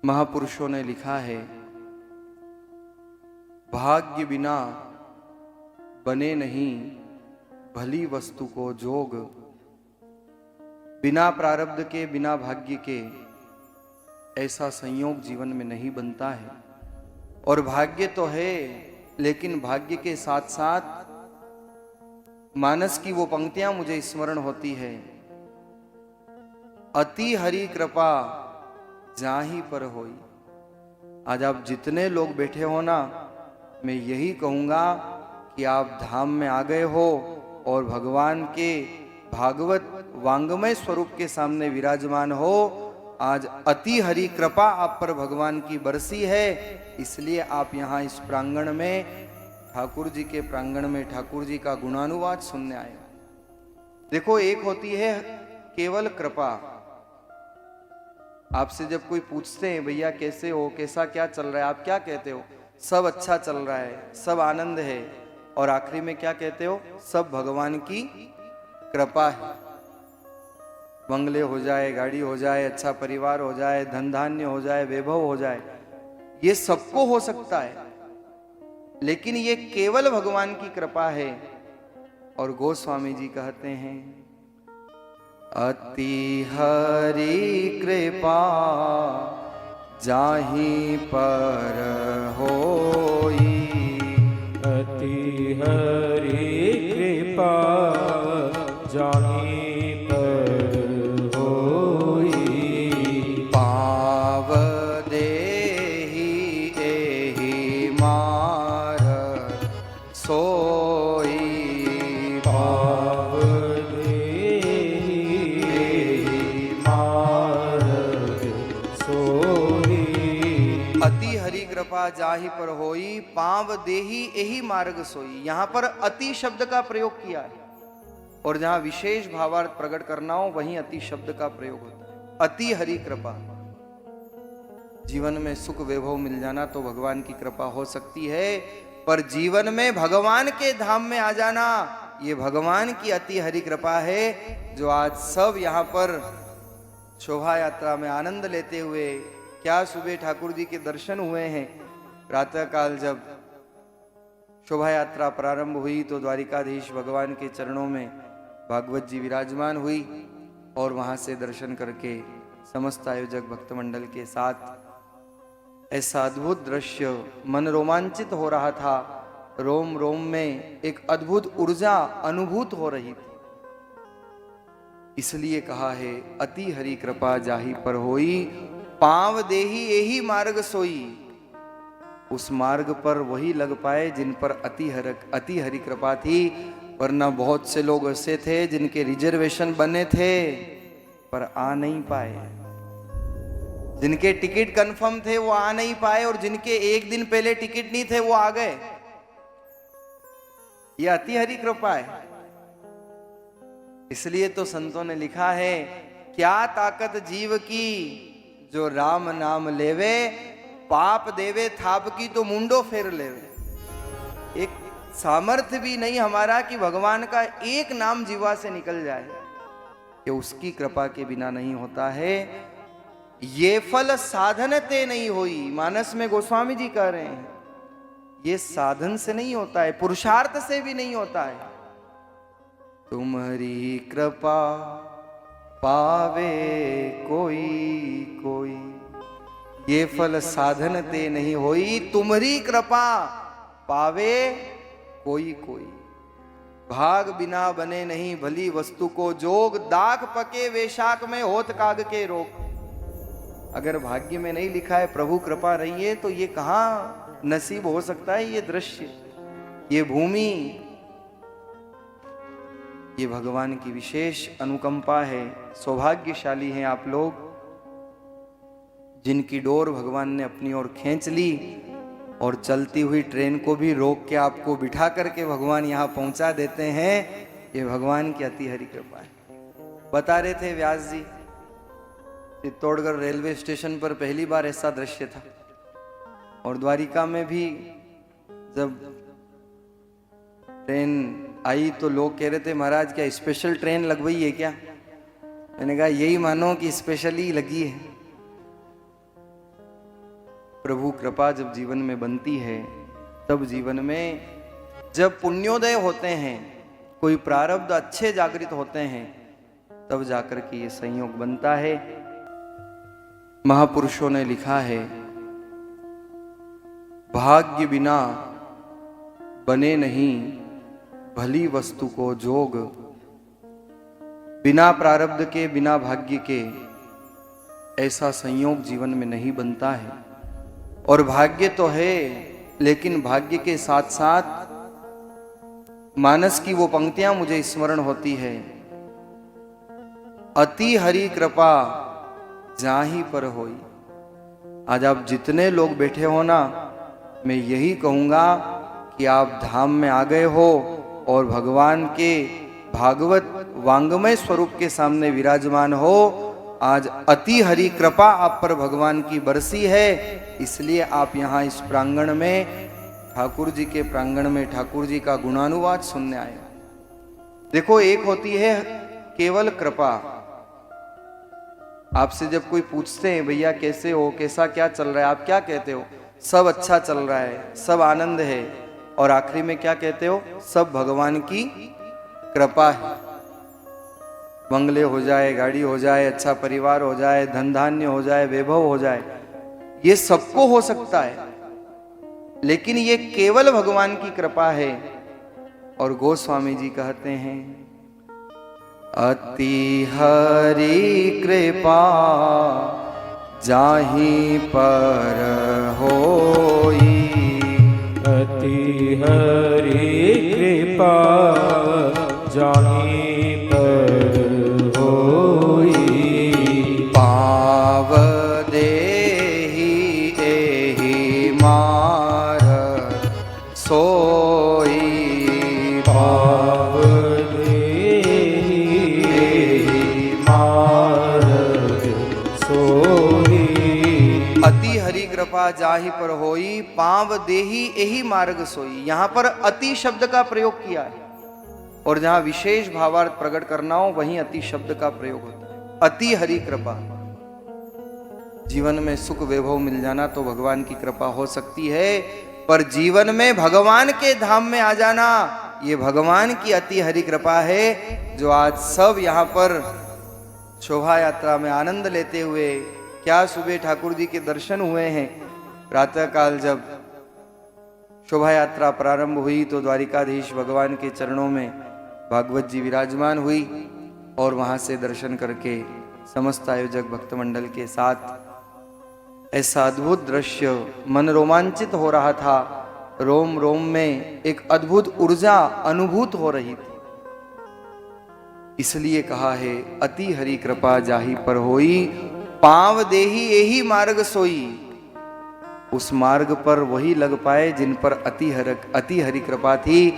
महापुरुषों ने लिखा है, भाग्य बिना बने नहीं भली वस्तु को जोग। बिना प्रारब्ध के, बिना भाग्य के ऐसा संयोग जीवन में नहीं बनता है। और भाग्य तो है, लेकिन भाग्य के साथ साथ मानस की वो पंक्तियां मुझे स्मरण होती है, अति हरि कृपा जाहि पर होई। आज आप जितने लोग बैठे हो ना, मैं यही कहूंगा कि आप धाम में आ गए हो और भगवान के भागवत वांगमय स्वरूप के सामने विराजमान हो। आज अति हरि कृपा आप पर भगवान की बरसी है, इसलिए आप यहाँ इस प्रांगण में, ठाकुर जी के प्रांगण में ठाकुर जी का गुणानुवाद सुनने आए। देखो, एक होती है केवल कृपा। आपसे जब कोई पूछते हैं, भैया कैसे हो, कैसा क्या चल रहा है, आप क्या कहते हो? सब अच्छा चल रहा है, सब आनंद है। और आखिरी में क्या कहते हो? सब भगवान की कृपा है। बंगले हो जाए, गाड़ी हो जाए, अच्छा परिवार हो जाए, धन धान्य हो जाए, वैभव हो जाए, ये सबको हो सकता है, लेकिन ये केवल भगवान की कृपा है। और गोस्वामी जी कहते हैं, अति हरि कृपा जाहि पर होई। अति हरि कृपा जाहि पर होई। पाव देहि एहि मार सोई। पाव देहि एहि मार सोई। अति हरि कृपा जाहि पर होई, पाव देहि एहि मार्ग सोई। यहां पर अति शब्द का प्रयोग किया है, और जहां विशेष भावार्थ प्रकट करना हो वहीं अति शब्द का प्रयोग होता है। अति हरि कृपा, जीवन में सुख वैभव मिल जाना तो भगवान की कृपा हो सकती है, पर जीवन में भगवान के धाम में आ जाना, ये भगवान की अति हरि कृपा है। जो आज सब यहाँ पर शोभा यात्रा में आनंद लेते हुए, क्या सुबह ठाकुर जी के दर्शन हुए हैं। प्रातः काल जब शोभा यात्रा प्रारंभ हुई तो द्वारिकाधीश भगवान के चरणों में भागवत जी विराजमान हुई, और वहां से दर्शन करके समस्त आयोजक भक्त मंडल के साथ ऐसा अद्भुत दृश्य, मन रोमांचित हो रहा था। रोम रोम में एक अद्भुत ऊर्जा अनुभूत हो रही थी। इसलिए कहा है, अति हरि कृपा जाहि पर होई, पांव देहि एहि मार्ग सोई। उस मार्ग पर वही लग पाए जिन पर अति हरि कृपा थी। वरना बहुत से लोग ऐसे थे जिनके रिजर्वेशन बने थे पर आ नहीं पाए, जिनके टिकट कंफर्म थे वो आ नहीं पाए, और जिनके एक दिन पहले टिकट नहीं थे वो आ गए। ये अति हरि कृपा है। इसलिए तो संतों ने लिखा है, क्या ताकत जीव की जो राम नाम लेवे, पाप देवे थाप की तो मुंडो फेर लेवे। एक सामर्थ्य भी नहीं हमारा कि भगवान का एक नाम जीवा से निकल जाए, ये उसकी कृपा के बिना नहीं होता है। ये फल साधन ते नहीं होई। मानस में गोस्वामी जी कह रहे हैं, ये साधन से नहीं होता है, पुरुषार्थ से भी नहीं होता है। तुम्हारी कृपा पावे कोई कोई, ये फल साधन ते नहीं होई। तुम्हारी कृपा पावे कोई कोई। भाग बिना बने नहीं भली वस्तु को जोग, दाग पके वैशाख में होत काग के रोग। अगर भाग्य में नहीं लिखा है प्रभु कृपा रही है, तो ये कहाँ नसीब हो सकता है। ये दृश्य, ये भूमि, ये भगवान की विशेष अनुकंपा है। सौभाग्यशाली हैं आप लोग जिनकी डोर भगवान ने अपनी ओर खींच ली, और चलती हुई ट्रेन को भी रोक के आपको बिठा करके भगवान यहाँ पहुंचा देते हैं। ये भगवान की अति हरि कृपा है। बता रहे थे व्यास जी, चित्तौड़गढ़ रेलवे स्टेशन पर पहली बार ऐसा दृश्य था, और द्वारिका में भी जब ट्रेन आई तो लोग कह रहे थे, महाराज क्या स्पेशल ट्रेन लगवाई है क्या? मैंने कहा यही मानो कि स्पेशली लगी है। प्रभु कृपा जब जीवन में बनती है, तब जीवन में जब पुण्योदय होते हैं, कोई प्रारब्ध अच्छे जागृत होते हैं, तब जाकर के ये संयोग बनता है। महापुरुषों ने लिखा है, भाग्य बिना बने नहीं भली वस्तु को जोग। बिना प्रारब्ध के, बिना भाग्य के ऐसा संयोग जीवन में नहीं बनता है। और भाग्य तो है, लेकिन भाग्य के साथ साथ मानस की वो पंक्तियां मुझे स्मरण होती है, अति हरि कृपा जाहि पर होई। आज आप जितने लोग बैठे हो ना, मैं यही कहूंगा कि आप धाम में आ गए हो और भगवान के भागवत वांगमय स्वरूप के सामने विराजमान हो। आज अति हरि कृपा आप पर भगवान की बरसी है, इसलिए आप यहाँ इस प्रांगण में, ठाकुर जी के प्रांगण में ठाकुर जी का गुणानुवाद सुनने आए। देखो, एक होती है केवल कृपा। आपसे जब कोई पूछते हैं, भैया कैसे हो, कैसा क्या चल रहा है, आप क्या कहते हो? सब अच्छा चल रहा है, सब आनंद है। और आखिरी में क्या कहते हो? सब भगवान की कृपा है। बंगले हो जाए, गाड़ी हो जाए, अच्छा परिवार हो जाए, धन धान्य हो जाए, वैभव हो जाए, ये सबको हो सकता है, लेकिन ये केवल भगवान की कृपा है। और गोस्वामी जी कहते हैं, अति हरि कृपा जाहि पर होई। अति हरि कृपा जाहि पर होई। पाव देहि एहि मार सोई। पाव देहि एहि मार्ग सोई। अति हरि कृपा जाहि पर होई, पाव देहि एहि मार्ग सोई। यहां पर अति शब्द का प्रयोग किया है, और जहां विशेष भावार्थ प्रकट करना हो वहीं अति शब्द का प्रयोग होता है। अति हरि कृपा, जीवन में सुख वैभव मिल जाना तो भगवान की कृपा हो सकती है, पर जीवन में भगवान के धाम में आ जाना, ये भगवान की अति हरि कृपा है। जो आज सब यहाँ पर शोभा यात्रा में आनंद लेते हुए, क्या सुबह ठाकुर जी के दर्शन हुए हैं। प्रातः काल जब शोभा यात्रा प्रारंभ हुई तो द्वारिकाधीश भगवान के चरणों में भागवत जी विराजमान हुई, और वहां से दर्शन करके समस्त आयोजक भक्त मंडल के साथ ऐसा अद्भुत दृश्य, मन रोमांचित हो रहा था। रोम रोम में एक अद्भुत ऊर्जा अनुभूत हो रही थी। इसलिए कहा है, अति हरि कृपा जाहि पर होई, पांव देहि एहि मार्ग सोई। उस मार्ग पर वही लग पाए जिन पर अति हरि कृपा थी,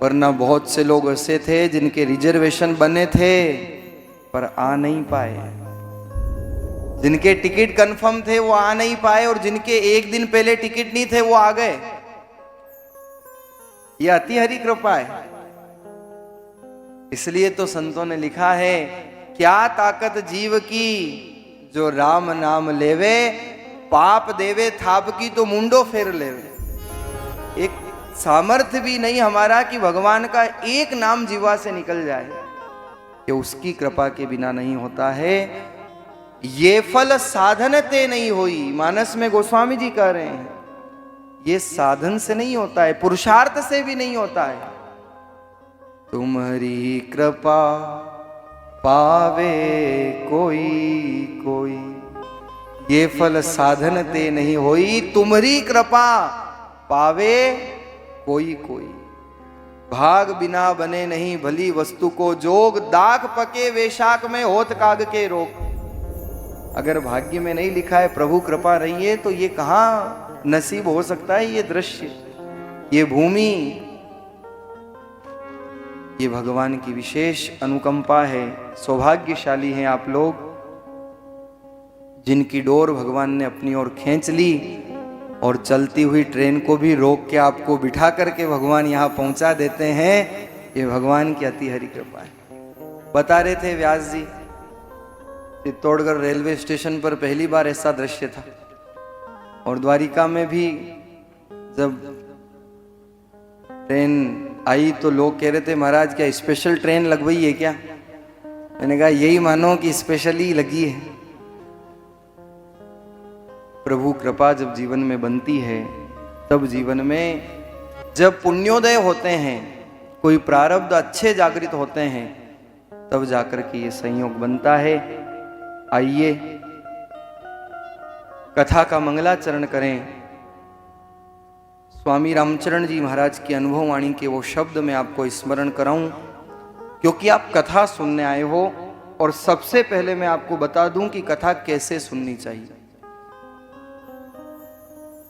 वरना बहुत से लोग ऐसे थे जिनके रिजर्वेशन बने थे पर आ नहीं पाए। जिनके टिकट कंफर्म थे वो आ नहीं पाए, और जिनके एक दिन पहले टिकट नहीं थे वो आ गए। ये अति हरि कृपा है। इसलिए तो संतों ने लिखा है, क्या ताकत जीव की जो राम नाम लेवे, पाप देवे थाप की तो मुंडो फेर लेवे। एक सामर्थ्य भी नहीं हमारा कि भगवान का एक नाम जीवा से निकल जाए, कि उसकी कृपा के बिना नहीं होता है। ये फल साधन ते नहीं हुई, मानस में गोस्वामी जी कह रहे हैं, ये साधन से नहीं होता है, पुरुषार्थ से भी नहीं होता है। तुम्हारी कृपा पावे कोई कोई, ये फल साधन ते नहीं होई, तुम्हारी कृपा पावे कोई कोई। भाग बिना बने नहीं भली वस्तु को जोग, दाग पके वैशाख में होत काग के रोग। अगर भाग्य में नहीं लिखा है प्रभु कृपा रही है, तो ये कहाँ नसीब हो सकता है। ये दृश्य, ये भूमि, ये भगवान की विशेष अनुकंपा है। सौभाग्यशाली हैं आप लोग, जिनकी डोर भगवान ने अपनी ओर खींच ली, और चलती हुई ट्रेन को भी रोक के आपको बिठा करके भगवान यहाँ पहुंचा देते हैं। ये भगवान की अति हरि कृपा है। बता रहे थे व्यास जी, चित्तौड़गढ़ रेलवे स्टेशन पर पहली बार ऐसा दृश्य था। और द्वारिका में भी जब ट्रेन आई तो लोग कह रहे थे महाराज क्या स्पेशल ट्रेन लगवाई है क्या? मैंने कहा यही मानो कि स्पेशली लगी है। प्रभु कृपा जब जीवन में बनती है, तब जीवन में जब पुण्योदय होते हैं, कोई प्रारब्ध अच्छे जागृत होते हैं, तब जाकर के ये संयोग बनता है। आइए कथा का मंगलाचरण करें। स्वामी रामचरण जी महाराज की अनुभव वाणी के वो शब्द मैं आपको स्मरण कराऊं, क्योंकि आप कथा सुनने आए हो। और सबसे पहले मैं आपको बता दूं कि कथा कैसे सुननी चाहिए।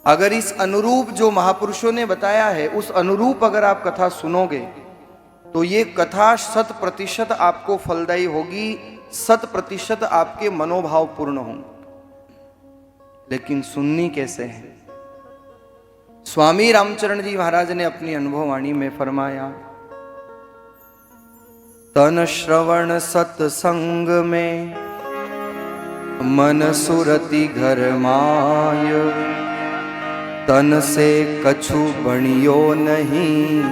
अगर इस अनुरूप जो महापुरुषों ने बताया है, उस अनुरूप अगर आप कथा सुनोगे तो ये कथा 100% आपको फलदायी होगी, 100% आपके मनोभाव पूर्ण होंगे। लेकिन सुननी कैसे है? स्वामी रामचरण जी महाराज ने अपनी अनुभव वाणी में फरमाया, तन श्रवण सत्संग में मन सुरति घर माय, तन से कछु बणियो नहीं,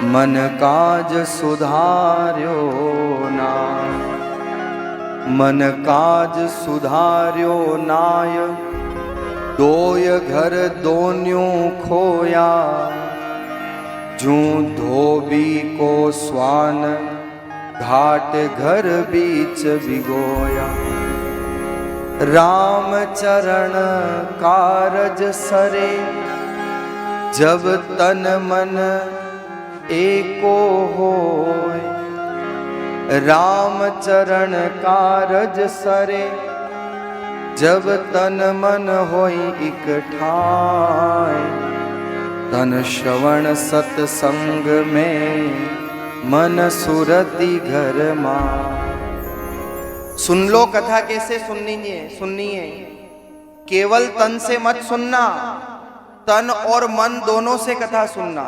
मन काज सुधार्यो ना। मन काज सुधार्यो नाय, दोय घर दोन्यों खोया, जूं धोबी को स्वान, घाट घर बीच भिगोया। राम चरण कारज सरे, जब तन मन एको होय। राम चरण कारज सरे, जब तन मन होई इकठाय। तन श्रवण सत्संग में, मन सुरति घर मां। सुन लो कथा कैसे सुननी है। केवल तन से मत सुनना, तन और मन दोनों से कथा सुनना।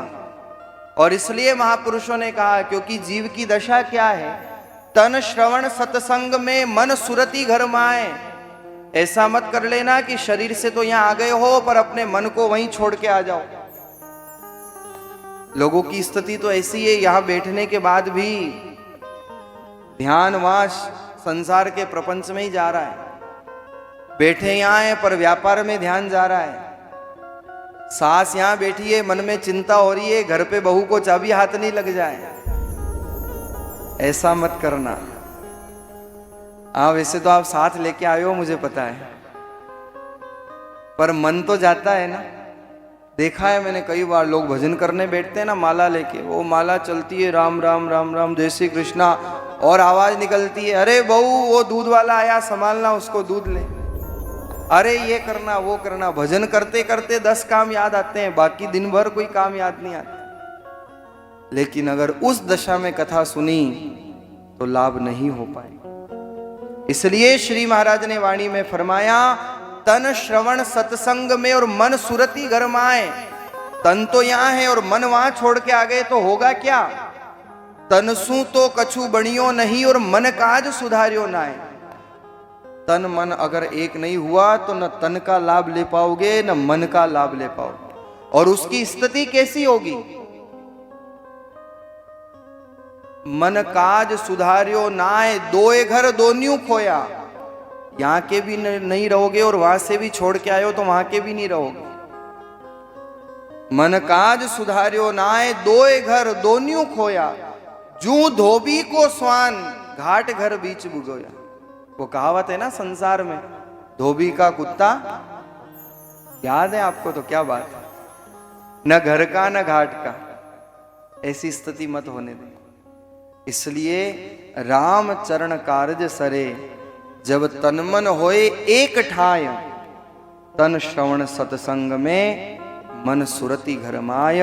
और इसलिए महापुरुषों ने कहा, क्योंकि जीव की दशा क्या है, तन श्रवण सत्संग में मन सुरति घर माए। ऐसा मत कर लेना कि शरीर से तो यहां आ गए हो पर अपने मन को वहीं छोड़ के आ जाओ। लोगों की स्थिति तो ऐसी है, यहां बैठने के बाद भी ध्यान वाश संसार के प्रपंच में ही जा रहा है। बैठे यहां है पर व्यापार में ध्यान जा रहा है। सास यहां बैठी है, मन में चिंता हो रही है, घर पे बहू को चाबी हाथ नहीं लग जाए। ऐसा मत करना। हाँ, वैसे तो आप साथ लेके आए हो मुझे पता है, पर मन तो जाता है ना। देखा है मैंने कई बार, लोग भजन करने बैठते हैं ना माला लेके, वो माला चलती है राम राम राम राम जय श्री कृष्णा, और आवाज निकलती है, अरे बहू वो दूध वाला आया, संभालना उसको, दूध ले। अरे ये करना वो करना। भजन करते करते 10 काम याद आते हैं, बाकी दिन भर कोई काम याद नहीं आता। लेकिन अगर उस दशा में कथा सुनी तो लाभ नहीं हो पाए। इसलिए श्री महाराज ने वाणी में फरमाया, तन श्रवण सत्संग में और मन सुरति घर माए। तन तो यहां है और मन वहां छोड़ के आ गए तो होगा क्या? तन सु तो कछु बणियो नहीं, और मन काज सुधारियो नाय। तन मन अगर एक नहीं हुआ तो न तन का लाभ ले पाओगे न मन का लाभ ले पाओगे। और उसकी स्थिति कैसी होगी? मन काज सुधारियो नाय, दोए घर दोन्यों खोया। यहां के भी नहीं रहोगे और वहां से भी छोड़ के आए हो तो वहां के भी नहीं रहोगे। मन काज सुधारियो नाय, दोए घर दोन्यों खोया, जू धोबी को स्वान, घाट घर बीच बुगोया। वो कहावत है ना संसार में, धोबी का कुत्ता, याद है आपको? तो क्या बात है, न घर का न घाट का। ऐसी स्थिति मत होने दे। इसलिए राम चरण कारज सरे, जब तन मन होए एक ठाय। तन श्रवण सत्संग में, मन सुरति घर माय।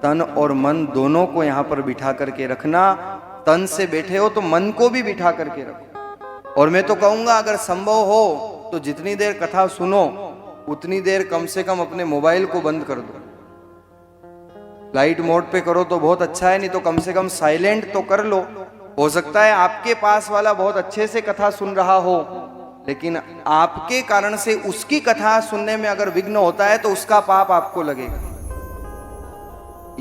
तन और मन दोनों को यहां पर बिठा करके रखना। तन से बैठे हो तो मन को भी बिठा करके रखो। और मैं तो कहूंगा अगर संभव हो तो जितनी देर कथा सुनो उतनी देर कम से कम अपने मोबाइल को बंद कर दो। लाइट मोड पे करो तो बहुत अच्छा है, नहीं तो कम से कम साइलेंट तो कर लो। हो सकता है आपके पास वाला बहुत अच्छे से कथा सुन रहा हो लेकिन आपके कारण से उसकी कथा सुनने में अगर विघ्न होता है तो उसका पाप आपको लगेगा।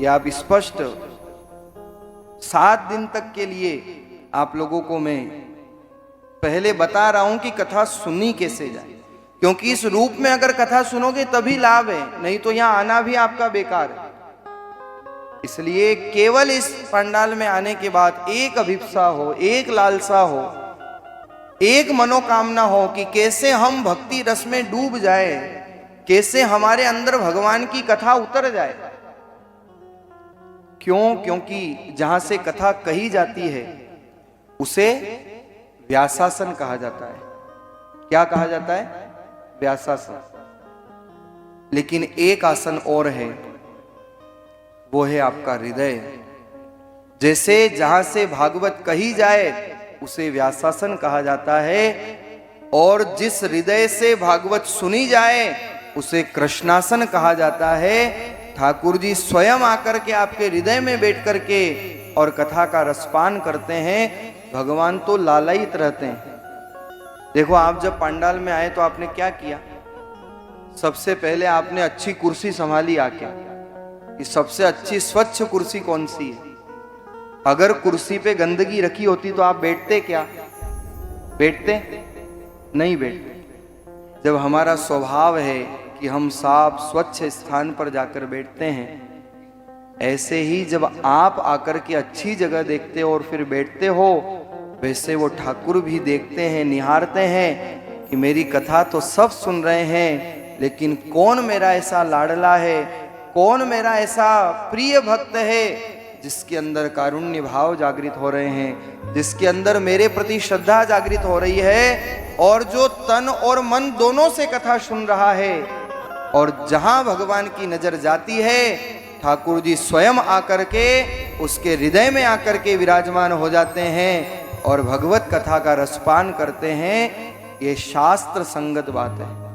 ये आप स्पष्ट 7 दिन तक के लिए आप लोगों को मैं पहले बता रहा हूं कि कथा सुननी कैसे जाए, क्योंकि इस रूप में अगर कथा सुनोगे तभी लाभ है, नहीं तो यहां आना भी आपका बेकार है। इसलिए केवल इस पंडाल में आने के बाद एक अभिप्सा हो, एक लालसा हो, एक मनोकामना हो कि कैसे हम भक्ति रस में डूब जाए, कैसे हमारे अंदर भगवान की कथा उतर जाए। क्यों? क्योंकि जहां से कथा कही जाती है उसे व्यासासन कहा जाता है। क्या कहा जाता है? व्यासासन। लेकिन एक आसन और है, वो है आपका हृदय। जैसे जहां से भागवत कही जाए उसे व्यासासन कहा जाता है, और जिस हृदय से भागवत सुनी जाए उसे कृष्णासन कहा जाता है। ठाकुर जी स्वयं आकर के आपके हृदय में बैठ करके और कथा का रसपान करते हैं। भगवान तो लालायित रहते हैं। देखो, आप जब पंडाल में आए तो आपने क्या किया? सबसे पहले आपने अच्छी कुर्सी संभाली आके कि सबसे अच्छी स्वच्छ कुर्सी कौन सी है। अगर कुर्सी पे गंदगी रखी होती तो आप बैठते क्या? बैठते नहीं बैठते। जब हमारा स्वभाव है कि हम साफ स्वच्छ स्थान पर जाकर बैठते हैं, ऐसे ही जब आप आकर के अच्छी जगह देखते हो और फिर बैठते हो, वैसे वो ठाकुर भी देखते हैं, निहारते हैं कि मेरी कथा तो सब सुन रहे हैं, लेकिन कौन मेरा ऐसा लाडला है, कौन मेरा ऐसा प्रिय भक्त है जिसके अंदर कारुण्य भाव जागृत हो रहे हैं, जिसके अंदर मेरे प्रति श्रद्धा जागृत हो रही है, और जो तन और मन दोनों से कथा सुन रहा है। और जहां भगवान की नजर जाती है, ठाकुर जी स्वयं आकर के उसके हृदय में आकर के विराजमान हो जाते हैं और भगवत कथा का रसपान करते हैं। ये शास्त्र संगत बात है।